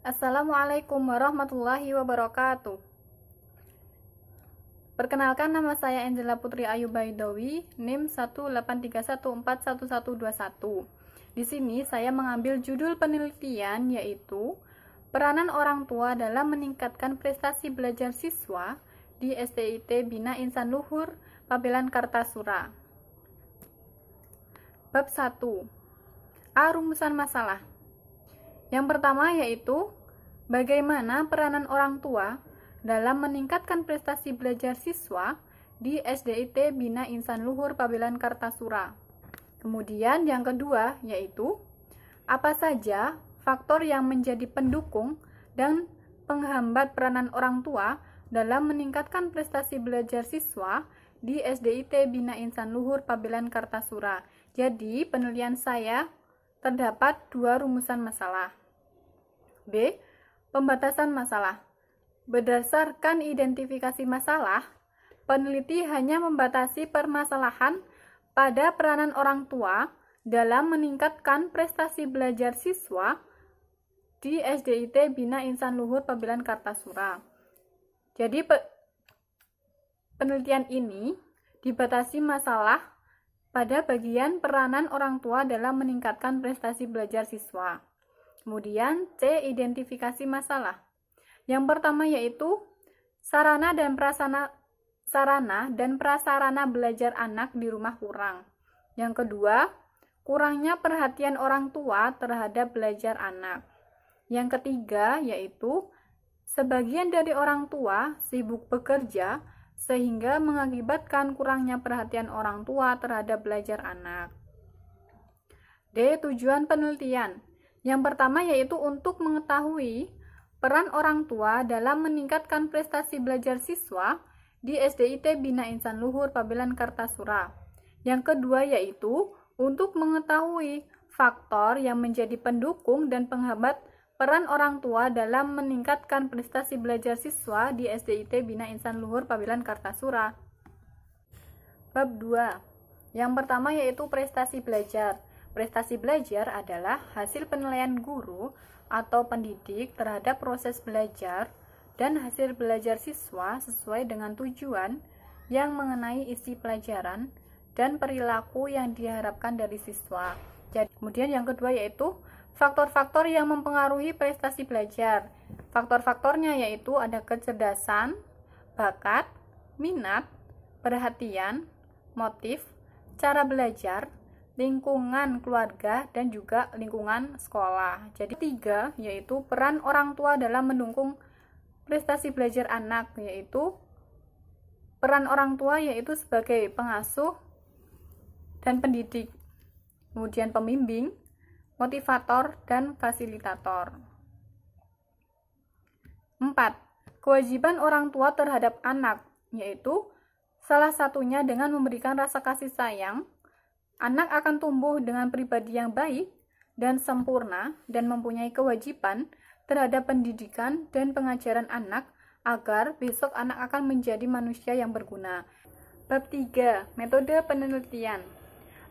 Assalamualaikum warahmatullahi wabarakatuh. Perkenalkan, nama saya Angela Putri Ayu Baidowi, NIM 183141121. Di sini saya mengambil judul penelitian yaitu peranan orang tua dalam meningkatkan prestasi belajar siswa di SDIT Bina Insan Luhur Pabelan Kartasura. Bab 1. A. Rumusan masalah. Yang pertama yaitu bagaimana peranan orang tua dalam meningkatkan prestasi belajar siswa di SDIT Bina Insan Luhur Pabelan Kartasura. Kemudian yang kedua yaitu apa saja faktor yang menjadi pendukung dan penghambat peranan orang tua dalam meningkatkan prestasi belajar siswa di SDIT Bina Insan Luhur Pabelan Kartasura. Jadi penelitian saya terdapat dua rumusan masalah. B. Pembatasan masalah. Berdasarkan identifikasi masalah, peneliti hanya membatasi permasalahan pada peranan orang tua dalam meningkatkan prestasi belajar siswa di SDIT Bina Insan Luhur Pabelan Kartasura. Jadi penelitian ini dibatasi masalah pada bagian peranan orang tua dalam meningkatkan prestasi belajar siswa. Kemudian C. Identifikasi masalah. Yang pertama yaitu sarana dan prasarana belajar anak di rumah kurang. Yang kedua, kurangnya perhatian orang tua terhadap belajar anak. Yang ketiga yaitu sebagian dari orang tua sibuk bekerja sehingga mengakibatkan kurangnya perhatian orang tua terhadap belajar anak. D. Tujuan penelitian. Yang pertama yaitu untuk mengetahui peran orang tua dalam meningkatkan prestasi belajar siswa di SDIT Bina Insan Luhur Pabelan Kartasura. Yang kedua yaitu untuk mengetahui faktor yang menjadi pendukung dan penghambat peran orang tua dalam meningkatkan prestasi belajar siswa di SDIT Bina Insan Luhur Pabelan Kartasura. Bab 2. Yang pertama yaitu prestasi belajar. Prestasi belajar adalah hasil penilaian guru atau pendidik terhadap proses belajar dan hasil belajar siswa sesuai dengan tujuan yang mengenai isi pelajaran dan perilaku yang diharapkan dari siswa. Jadi, kemudian yang kedua yaitu faktor-faktor yang mempengaruhi prestasi belajar. Faktor-faktornya yaitu ada kecerdasan, bakat, minat, perhatian, motif, cara belajar, lingkungan keluarga, dan juga lingkungan sekolah. Jadi tiga yaitu peran orang tua dalam mendukung prestasi belajar anak, yaitu peran orang tua yaitu sebagai pengasuh dan pendidik, kemudian pembimbing, motivator, dan fasilitator. 4. Kewajiban orang tua terhadap anak, yaitu salah satunya dengan memberikan rasa kasih sayang. Anak akan tumbuh dengan pribadi yang baik dan sempurna dan mempunyai kewajiban terhadap pendidikan dan pengajaran anak agar besok anak akan menjadi manusia yang berguna. Bab 3. Metode penelitian.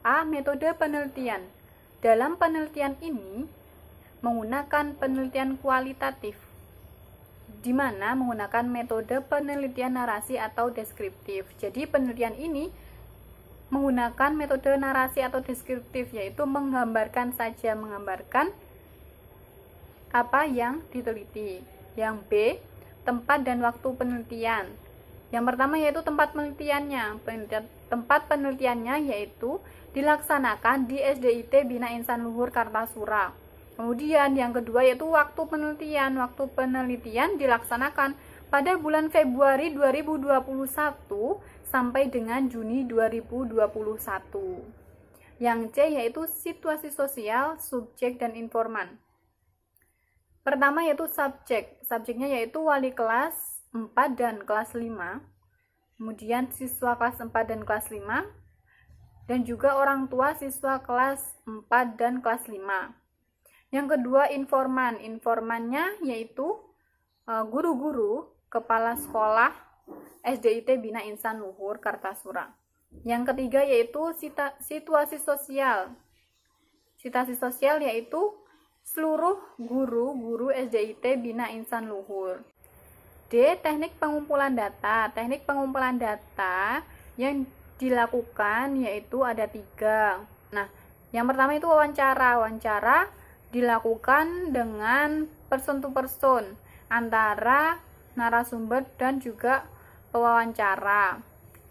A. Metode penelitian. Dalam penelitian ini menggunakan penelitian kualitatif, di mana menggunakan metode penelitian narasi atau deskriptif. Jadi penelitian ini menggunakan metode narasi atau deskriptif, yaitu menggambarkan apa yang diteliti. Yang B. Tempat dan waktu penelitian. Yang pertama yaitu tempat penelitiannya. Tempat penelitiannya yaitu dilaksanakan di SDIT Bina Insan Luhur Kartasura. Kemudian yang kedua yaitu waktu penelitian. Waktu penelitian dilaksanakan pada bulan Februari 2021 sampai dengan Juni 2021. Yang C yaitu situasi sosial, subjek, dan informan. Pertama yaitu subjek. Subjeknya yaitu wali kelas 4 dan kelas 5. Kemudian siswa kelas 4 dan kelas 5. Dan juga orang tua siswa kelas 4 dan kelas 5. Yang kedua informan. Informannya yaitu guru-guru, kepala sekolah SDIT Bina Insan Luhur Kartasura. Yang ketiga yaitu situasi sosial. Situasi sosial yaitu seluruh guru SDIT Bina Insan Luhur. D. Teknik pengumpulan data. Teknik pengumpulan data yang dilakukan yaitu ada 3. Nah, yang pertama itu wawancara. Wawancara dilakukan dengan person to person antara narasumber dan juga pewawancara,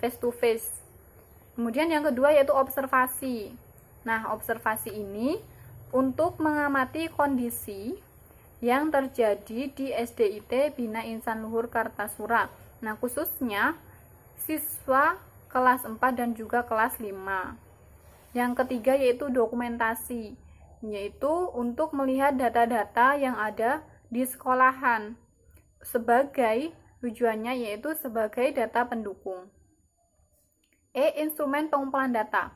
face to face. Kemudian yang kedua yaitu observasi. Nah, observasi ini untuk mengamati kondisi yang terjadi di SDIT Bina Insan Luhur Kartasura. Nah, khususnya siswa kelas 4 dan juga kelas 5. Yang ketiga yaitu dokumentasi, yaitu untuk melihat data-data yang ada di sekolahan. Sebagai tujuannya yaitu sebagai data pendukung. E. Instrumen pengumpulan data.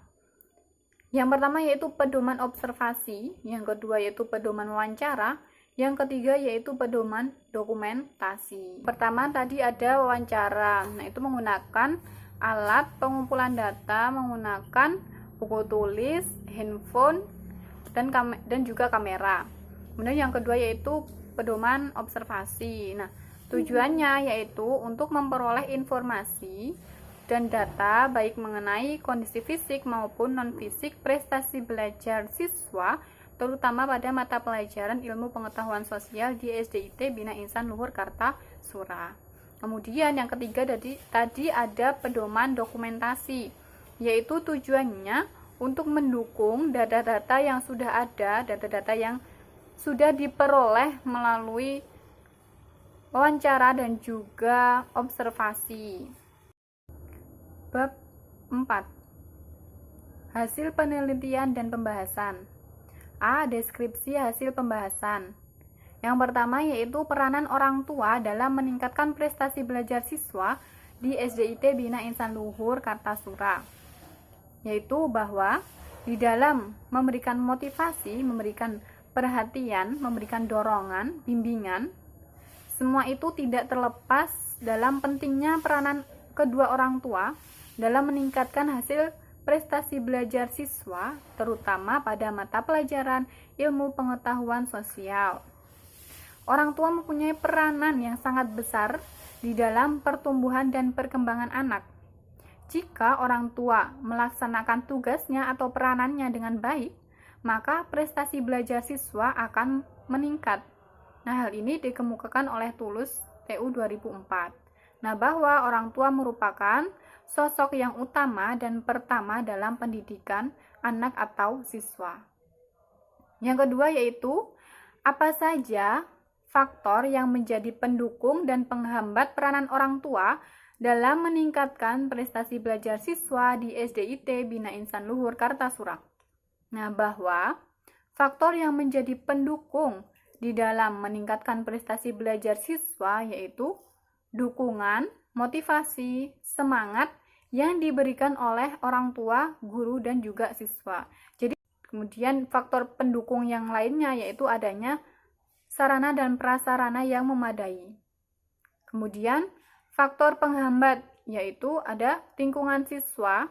Yang pertama yaitu pedoman observasi, yang kedua yaitu pedoman wawancara, yang ketiga yaitu pedoman dokumentasi. Pertama tadi ada wawancara. Nah, itu menggunakan alat pengumpulan data, menggunakan buku tulis, handphone, dan juga kamera. Kemudian yang kedua yaitu pedoman observasi. Nah, tujuannya yaitu untuk memperoleh informasi dan data baik mengenai kondisi fisik maupun non-fisik prestasi belajar siswa, terutama pada mata pelajaran ilmu pengetahuan sosial di SDIT Bina Insan Luhur Kartasura. Kemudian yang ketiga tadi ada pedoman dokumentasi, yaitu tujuannya untuk mendukung data-data yang sudah ada, data-data yang sudah diperoleh melalui wawancara dan juga observasi. Bab 4. Hasil penelitian dan pembahasan. A. Deskripsi hasil pembahasan. Yang pertama yaitu peranan orang tua dalam meningkatkan prestasi belajar siswa di SDIT Bina Insan Luhur Kartasura. Yaitu bahwa di dalam memberikan motivasi, memberikan perhatian, memberikan dorongan, bimbingan, semua itu tidak terlepas dalam pentingnya peranan kedua orang tua dalam meningkatkan hasil prestasi belajar siswa, terutama pada mata pelajaran ilmu pengetahuan sosial. Orang tua mempunyai peranan yang sangat besar di dalam pertumbuhan dan perkembangan anak. Jika orang tua melaksanakan tugasnya atau peranannya dengan baik, maka prestasi belajar siswa akan meningkat. Nah, hal ini dikemukakan oleh Tulus TU 2004. Nah, bahwa orang tua merupakan sosok yang utama dan pertama dalam pendidikan anak atau siswa. Yang kedua yaitu, apa saja faktor yang menjadi pendukung dan penghambat peranan orang tua dalam meningkatkan prestasi belajar siswa di SDIT Bina Insan Luhur Kartasura. Nah, bahwa faktor yang menjadi pendukung di dalam meningkatkan prestasi belajar siswa yaitu dukungan, motivasi, semangat yang diberikan oleh orang tua, guru, dan juga siswa. Jadi, kemudian faktor pendukung yang lainnya yaitu adanya sarana dan prasarana yang memadai. Kemudian, faktor penghambat yaitu ada lingkungan siswa,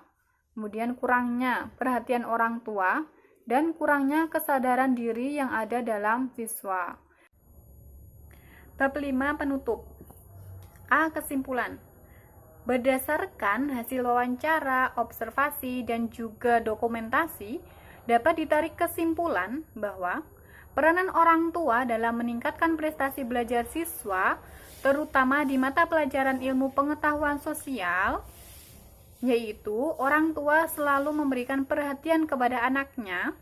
kemudian kurangnya perhatian orang tua, dan kurangnya kesadaran diri yang ada dalam siswa. Bab 5 penutup. A. Kesimpulan. Berdasarkan hasil wawancara, observasi, dan juga dokumentasi, dapat ditarik kesimpulan bahwa peranan orang tua dalam meningkatkan prestasi belajar siswa, terutama di mata pelajaran ilmu pengetahuan sosial, yaitu orang tua selalu memberikan perhatian kepada anaknya,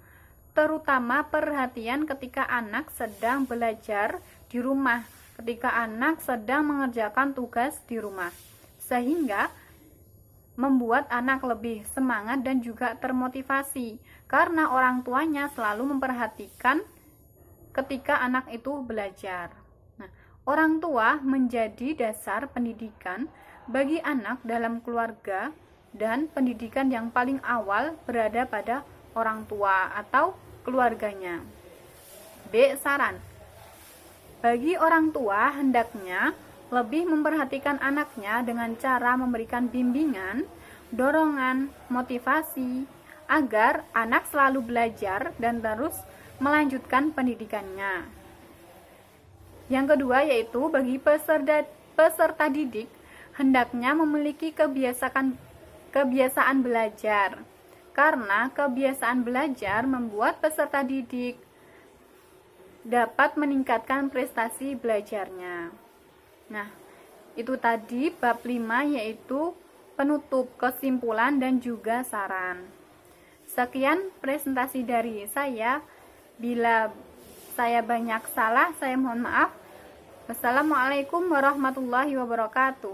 terutama perhatian ketika anak sedang belajar di rumah, ketika anak sedang mengerjakan tugas di rumah, sehingga membuat anak lebih semangat dan juga termotivasi karena orang tuanya selalu memperhatikan ketika anak itu belajar. Nah, orang tua menjadi dasar pendidikan bagi anak dalam keluarga, dan pendidikan yang paling awal berada pada orang tua atau keluarganya. B. Saran. Bagi orang tua hendaknya lebih memperhatikan anaknya dengan cara memberikan bimbingan, dorongan, motivasi, agar anak selalu belajar dan terus melanjutkan pendidikannya. Yang kedua yaitu bagi peserta didik hendaknya memiliki kebiasaan belajar, karena kebiasaan belajar membuat peserta didik dapat meningkatkan prestasi belajarnya. Nah, itu tadi bab 5 yaitu penutup, kesimpulan, dan juga saran. Sekian presentasi dari saya. Bila saya banyak salah, saya mohon maaf. Wassalamualaikum warahmatullahi wabarakatuh.